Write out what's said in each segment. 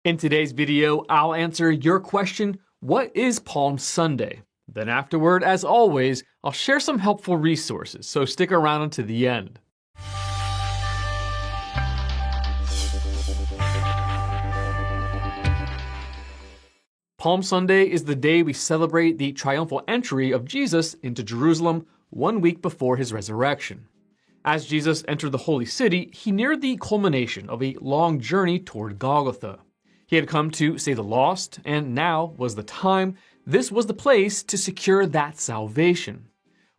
In today's video, I'll answer your question, what is Palm Sunday? Then afterward, as always, I'll share some helpful resources, so stick around until the end. Palm Sunday is the day we celebrate the triumphal entry of Jesus into Jerusalem 1 week before his resurrection. As Jesus entered the holy city, he neared the culmination of a long journey toward Golgotha. He had come to save the lost, and now was the time, this was the place to secure that salvation.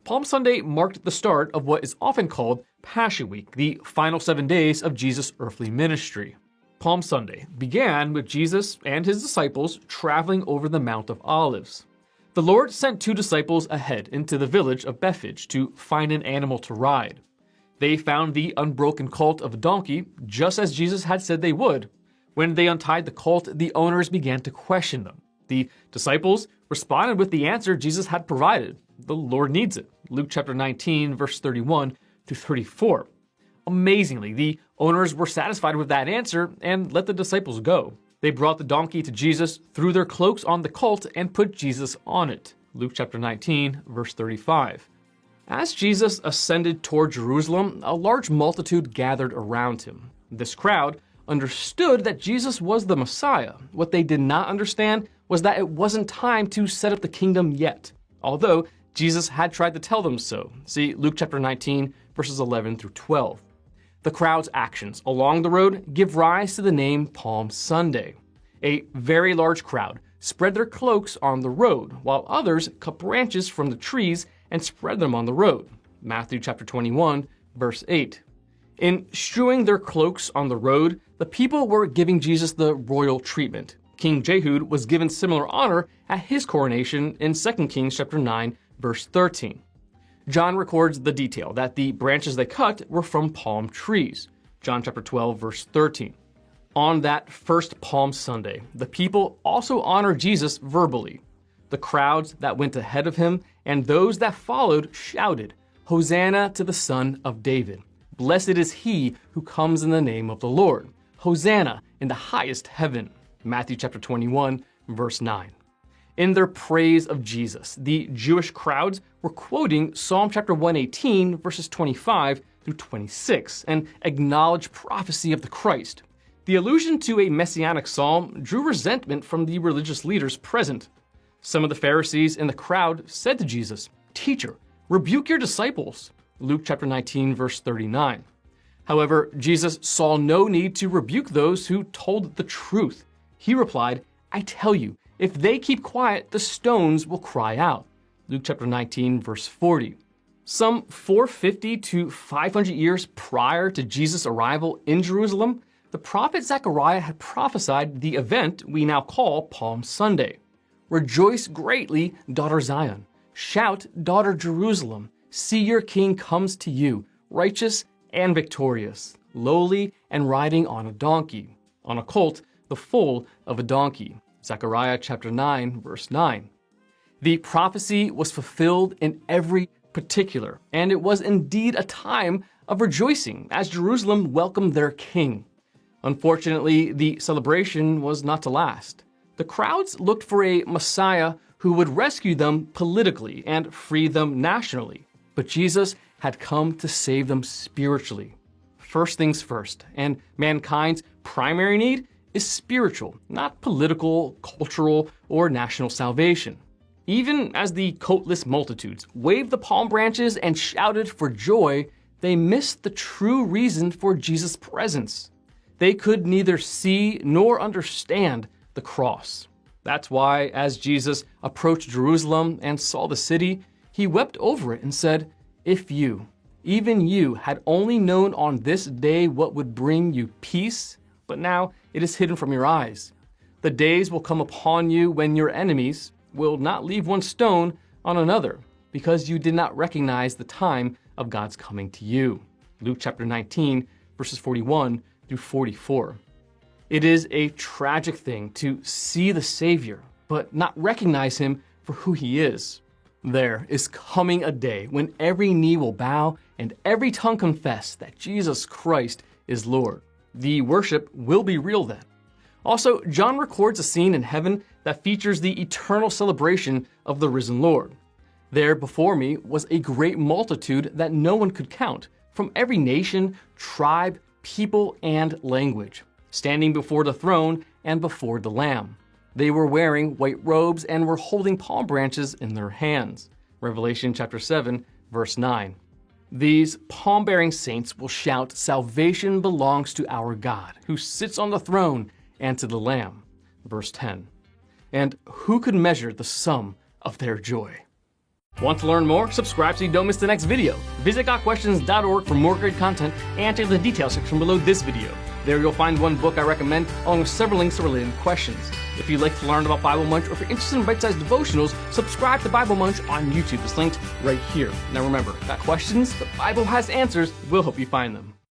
Palm Sunday marked the start of what is often called Passion Week, the final 7 days of Jesus' earthly ministry. Palm Sunday began with Jesus and his disciples traveling over the Mount of Olives. The Lord sent 2 disciples ahead into the village of Bethphage to find an animal to ride. They found the unbroken colt of a donkey, just as Jesus had said they would. When they untied the colt, the owners began to question them. The disciples responded with the answer Jesus had provided. The Lord needs it. Luke chapter 19, verse 31 through 34. Amazingly, the owners were satisfied with that answer and let the disciples go. They brought the donkey to Jesus, threw their cloaks on the colt, and put Jesus on it. Luke chapter 19, verse 35. As Jesus ascended toward Jerusalem, a large multitude gathered around him. This crowd understood that Jesus was the Messiah. What they did not understand was that it wasn't time to set up the kingdom yet, although Jesus had tried to tell them so. See Luke chapter 19, verses 11 through 12. The crowd's actions along the road give rise to the name Palm Sunday. A very large crowd spread their cloaks on the road, while others cut branches from the trees and spread them on the road. Matthew chapter 21, verse 8. In strewing their cloaks on the road, the people were giving Jesus the royal treatment. King Jehud was given similar honor at his coronation in 2 Kings chapter 9, verse 13. John records the detail that the branches they cut were from palm trees. John chapter 12, verse 13. On that first Palm Sunday, the people also honored Jesus verbally. The crowds that went ahead of him and those that followed shouted, "Hosanna to the Son of David. Blessed is he who comes in the name of the Lord. Hosanna in the highest heaven." Matthew chapter 21, verse 9. In their praise of Jesus, the Jewish crowds were quoting Psalm chapter 118, verses 25 through 26, an acknowledged prophecy of the Christ. The allusion to a messianic psalm drew resentment from the religious leaders present. Some of the Pharisees in the crowd said to Jesus, "Teacher, rebuke your disciples." Luke chapter 19, verse 39. However, Jesus saw no need to rebuke those who told the truth. He replied, "I tell you, if they keep quiet, the stones will cry out." Luke chapter 19, verse 40. Some 450 to 500 years prior to Jesus' arrival in Jerusalem, the prophet Zechariah had prophesied the event we now call Palm Sunday. "Rejoice greatly, daughter Zion. Shout, daughter Jerusalem. See, your king comes to you, righteous and victorious, lowly and riding on a donkey, on a colt, the foal of a donkey." Zechariah chapter 9, verse 9. The prophecy was fulfilled in every particular, and it was indeed a time of rejoicing as Jerusalem welcomed their king. Unfortunately, the celebration was not to last. The crowds looked for a Messiah who would rescue them politically and free them nationally, but Jesus had come to save them spiritually. First things first, and mankind's primary need is spiritual, not political, cultural, or national salvation. Even as the coatless multitudes waved the palm branches and shouted for joy, they missed the true reason for Jesus' presence. They could neither see nor understand the cross. That's why, as Jesus approached Jerusalem and saw the city, he wept over it and said, "If you, even you, had only known on this day what would bring you peace, but now it is hidden from your eyes. The days will come upon you when your enemies will not leave one stone on another, because you did not recognize the time of God's coming to you." Luke chapter 19, verses 41 through 44. It is a tragic thing to see the Savior, but not recognize him for who he is. There is coming a day when every knee will bow and every tongue confess that Jesus Christ is Lord. The worship will be real then. Also, John records a scene in heaven that features the eternal celebration of the risen Lord. There before me was a great multitude that no one could count, from every nation, tribe, people, and language, standing before the throne and before the Lamb. They were wearing white robes and were holding palm branches in their hands. Revelation chapter 7, verse 9. These palm-bearing saints will shout, "Salvation belongs to our God, who sits on the throne, and to the Lamb." Verse 10. And who could measure the sum of their joy? Want to learn more? Subscribe so you don't miss the next video. Visit GotQuestions.org for more great content and check the details section below this video. There you'll find one book I recommend, along with several links to related questions. If you'd like to learn about Bible Munch, or if you're interested in bite-sized devotionals, subscribe to Bible Munch on YouTube. It's linked right here. Now remember, got questions? The Bible has answers. We'll help you find them.